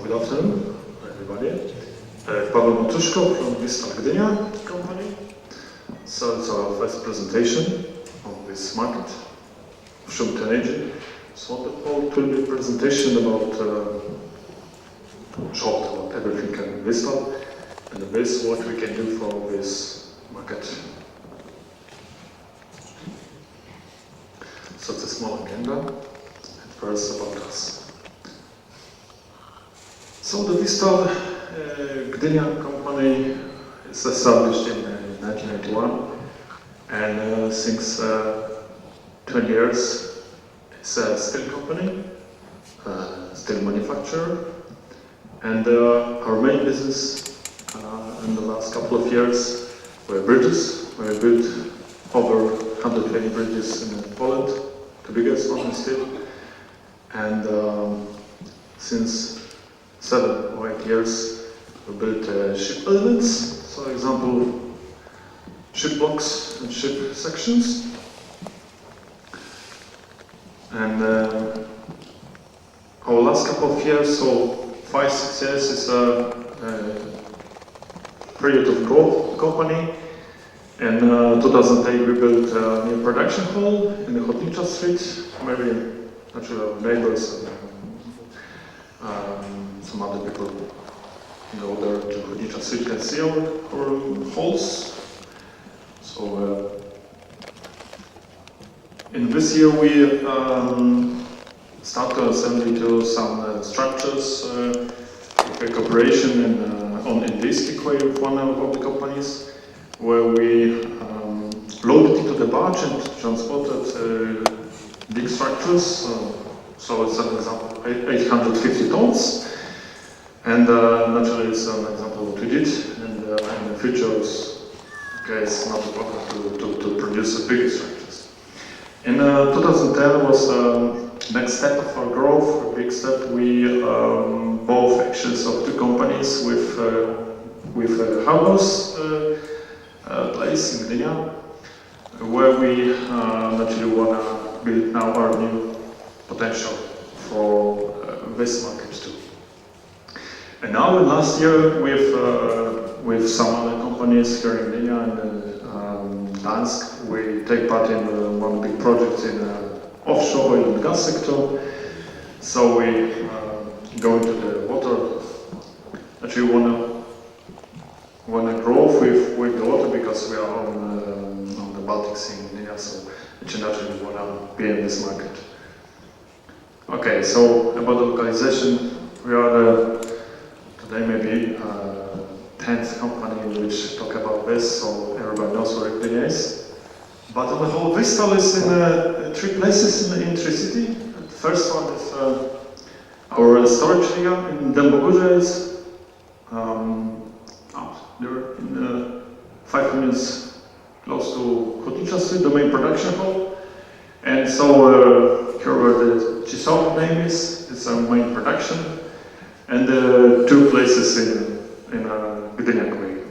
Good afternoon, everybody. Paweł Matuszko from Vistal Gdynia company. So it's our first presentation on this market, offshore energy. So it will be a presentation about short about everything in Vistal and the base what we can do for this market. So it's a small agenda. And first about us. So the Vistal Gdynia company is established in 1991, and since 20 years it's a steel company, steel manufacturer, and our main business in the last couple of years were bridges. We built over 120 bridges in Poland, the biggest one in steel, and since 7 or 8 years we built ship elements, so example ship blocks and ship sections, and our last couple of years, so 5-6 years, is a period of growth company. In 2008 we built a new production hall in the Hotnicza Street, maybe actually our neighbors and some other people go there to Hotnicza Street can see our halls. So in this year we started assembly to some structures with cooperation on Indyjski Quay with one of the companies, where we loaded into the barge and transported big structures. So it's an example, 850 tons. And naturally it's an example of what we did, and in the future it's not a problem to produce bigger structures. In 2010 was next step of our growth, a big step. We both actions of two companies with a house place in Gdynia, where we naturally want to build now our new potential for this market too. And now in last year with some other companies here in Gdynia and Gdańsk, we take part in one big project in offshore oil and gas sector. So we go into the water. Actually want to grow with the water because we are on the Baltic Sea in Gdynia, so naturally we want to be in this market. Okay, so about the localization, we are today maybe 10th company which talk about this, so everybody knows where Gdynia is. But on the whole, Vistal is in 3 places in 3 cities. The first one is our storage area in Dębogórze is there in 5 minutes close to Hotnicza Street, the main production hall. And so here where the Chisok name is, it's our main production. And 2 places in Gdynia Quay.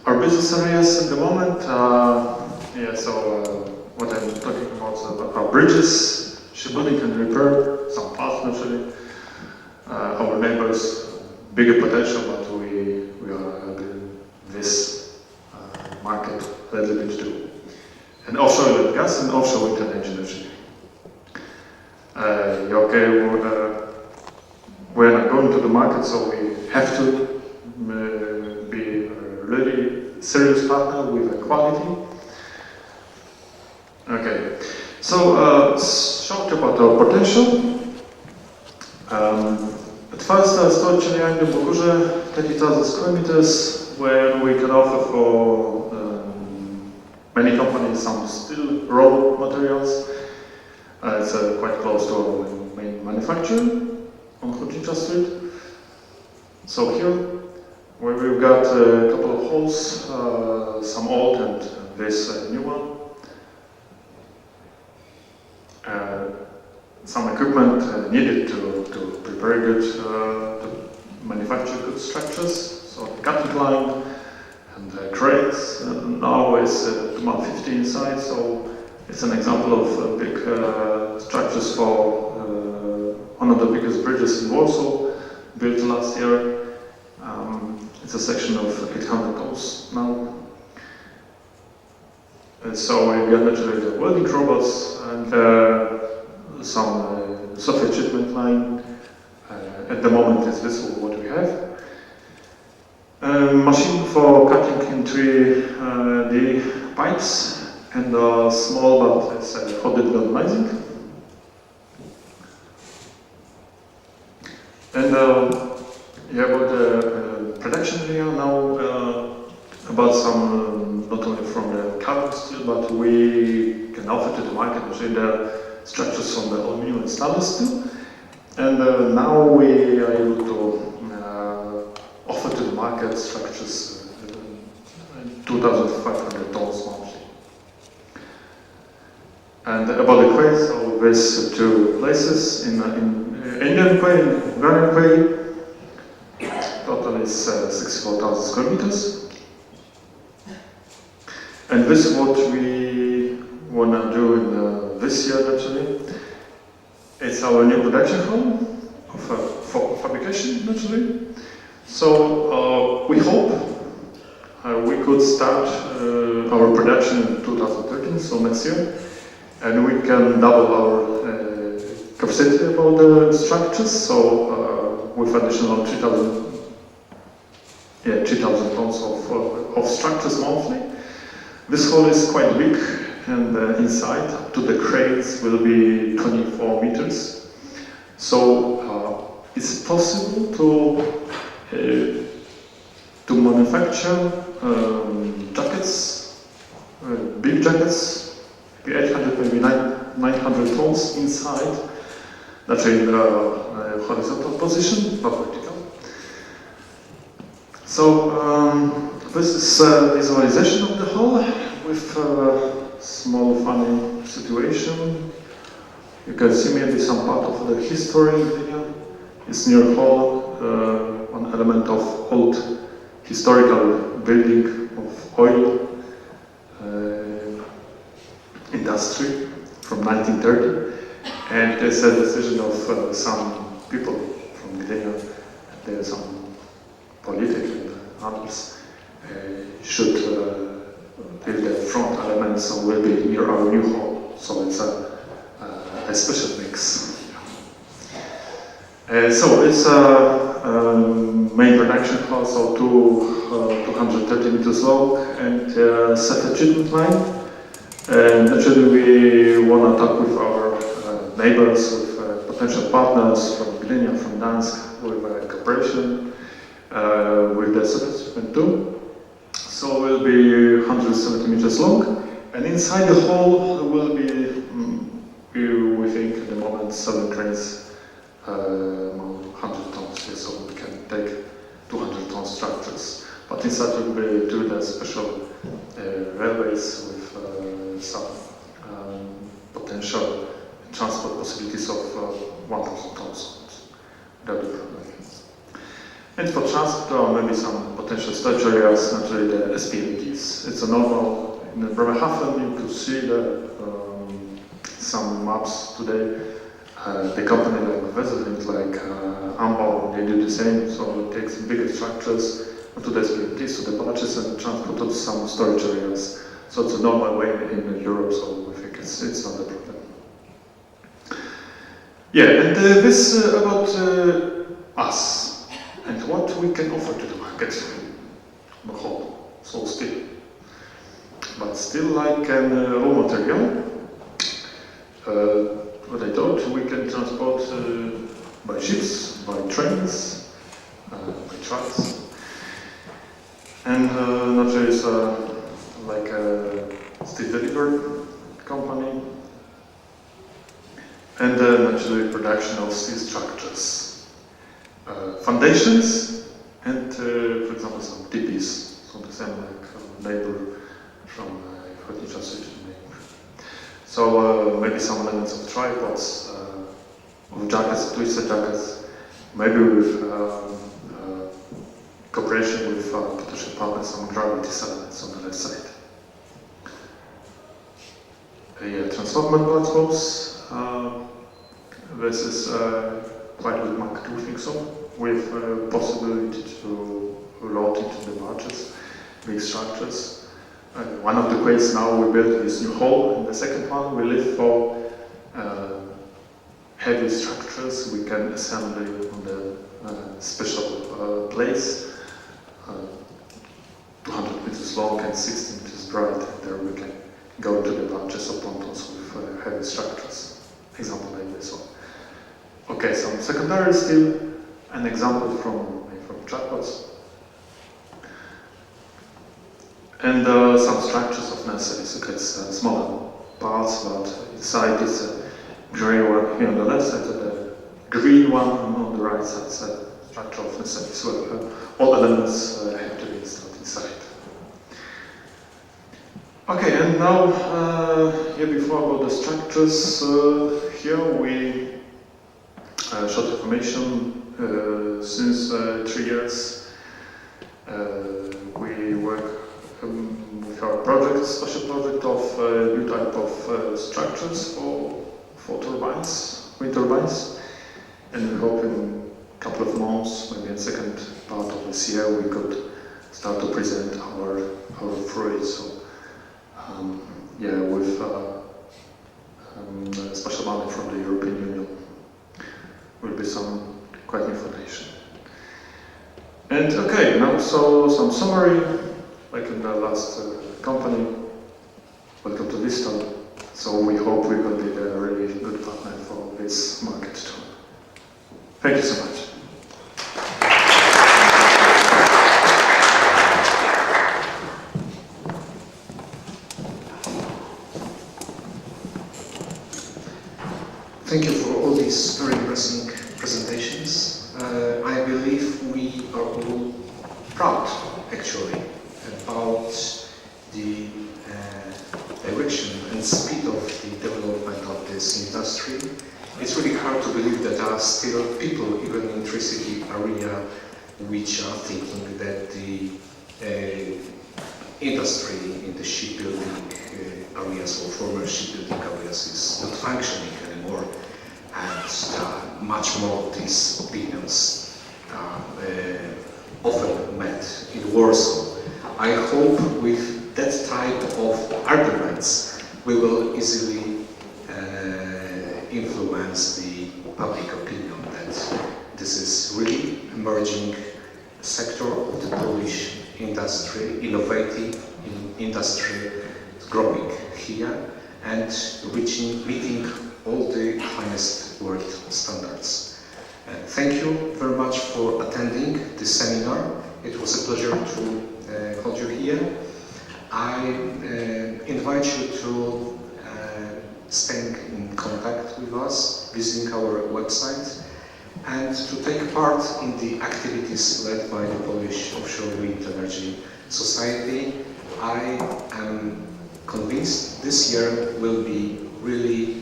Our business areas at the moment, what I'm talking about are bridges, shipbuilding and repair, some parts naturally. Our neighbors, bigger potential, but we are in this market a little bit too. And offshore oil and gas and offshore wind and energy. We're not going to the market, so we have to be a really serious partner with a quality. Okay, so short about our potential. At first, storage area in Dębogórze, 30,000 square meters, where we can offer for many companies some steel raw materials. It's quite close to our main manufacturer on Hotnicza Street. So here, where we've got a couple of halls, some old and this new one. Some equipment needed to prepare good, to manufacture good structures. So the cutting line and cranes. Now it's 150 inside, so it's an example of big structures for on of the biggest bridges in Warsaw, built last year. It's a section of 800 tons now. So we got naturally the welding robots and some software treatment line. At the moment it's visible what we have. Machine for cutting in 3D pipes and a small but it's hot dip galvanizing. And yeah, about the production area now, about some, not only from the carbon steel, but we can offer to the market actually the structures from the aluminum and stainless steel. And now we are able to offer to the market structures 2,500 tons monthly. And about the quays, so there's two places in Indian quay and Hungarian quay. Total is 64,000 square meters. And this is what we want to do in this year naturally. It's our new production hall for fabrication naturally. So we hope we could start our production in 2013, so next year. And we can double our capacity about the structures, so with additional 3,000 tons of structures monthly. This hall is quite big, and inside up to the cranes will be 24 meters. So it's possible to manufacture jackets, big jackets, maybe 800, maybe 900 tons inside. That's in the horizontal position, not vertical. So this is visualization of the hall with a small funny situation. You can see maybe some part of the history here. It's near hall, one element of old historical building of oil industry from 1930. And there's a decision of some people from Gdynia. There's some politics and others should build the front elements, so will be near our new hall. So it's a special mix. So it's a main production hall, so 230 meters long, and separate treatment line. And actually we want to talk with our neighbors, with potential partners from Gdynia, from Gdańsk, with cooperation with the separate treatment too. So it will be 170 meters long, and inside the hall will be, we think at the moment, 7 cranes, 100 tons, so we can take 200 ton structures. But inside will be do the special railways with some potential transport possibilities of 1,000 tons. That will be problem. And for transport, maybe some potential storage areas, naturally the SPMDs. It's a normal, in Bremerhaven you could see the, some maps today. The company like Vesselwind, like Ambau, they do the same, so it takes bigger structures to the SPMDs, to the barges, and transport to some storage areas. So it's a normal way in Europe, so we think it's not a problem. Yeah, and this about us. And what we can offer to the market, the whole, so still. But still like raw material, what I thought, we can transport by ships, by trains, by trucks. And naturally it's like a steel delivery company. And naturally production of steel structures. Foundations and, for example, some TPs, so the same like neighbor from Hotnicza Switch. So maybe some elements of tripods, of jackets, twisted jackets, maybe with cooperation with potential partners, some gravity elements on the left side. Yeah, transformer platforms. This is quite good market, we think so, with possibility to load into the barges, big structures. One of the quays now we built this new hull, and the second one we live for heavy structures we can assemble on the special place, 200 meters long and 60 meters broad, and there we can go to the barges or pontons with heavy structures. Example like this one. Okay, some secondary steel, an example from triplots. And some structures of nacelles. Okay, it's smaller parts, but inside is a grey one here on the left side, and the green one on the right side. It's a structure of nacelles where all elements have to be installed inside. Okay, and now here before about the structures, here we short information. Since 3 years we work with our project, special project of new type of structures for turbines, wind turbines, and we hope in a couple of months, maybe in the second part of this year, we could start to present our fruit. So yeah, with special money from the European Union, will be some quite new foundation. And okay, now so some summary, like in the last company. Welcome to Vistal. So we hope we will be a really good partner for this market too. Thank you so much. Thank you for all these very interesting presentations. I believe we are all proud, actually, about the direction and speed of the development of this industry. It's really hard to believe that there are still people, even in Tri-City area, which are thinking that the industry in the shipbuilding areas or former shipbuilding areas is not functioning anymore. And much more of these opinions are often met in Warsaw. I hope with that type of arguments we will easily influence the public opinion that this is really emerging sector of the Polish industry, innovative industry, growing here and meeting all the highest world standards. Thank you very much for attending this seminar. It was a pleasure to hold you here. I invite you to stay in contact with us, visiting our website, and to take part in the activities led by the Polish Offshore Wind Energy Society. I am convinced this year will be really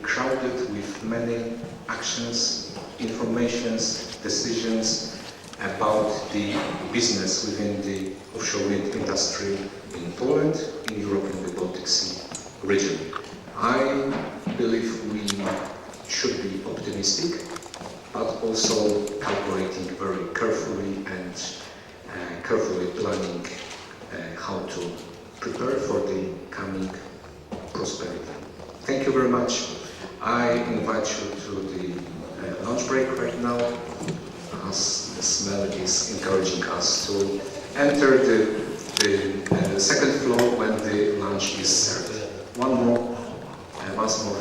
crowded with many actions, informations, decisions about the business within the offshore wind industry in Poland, in Europe, and the Baltic Sea region. I believe we should be optimistic, but also calculating very carefully and carefully planning how to prepare for the coming prosperity. Thank you very much. I invite you to the lunch break right now, as the smell is encouraging us to enter the second floor when the lunch is served. Once more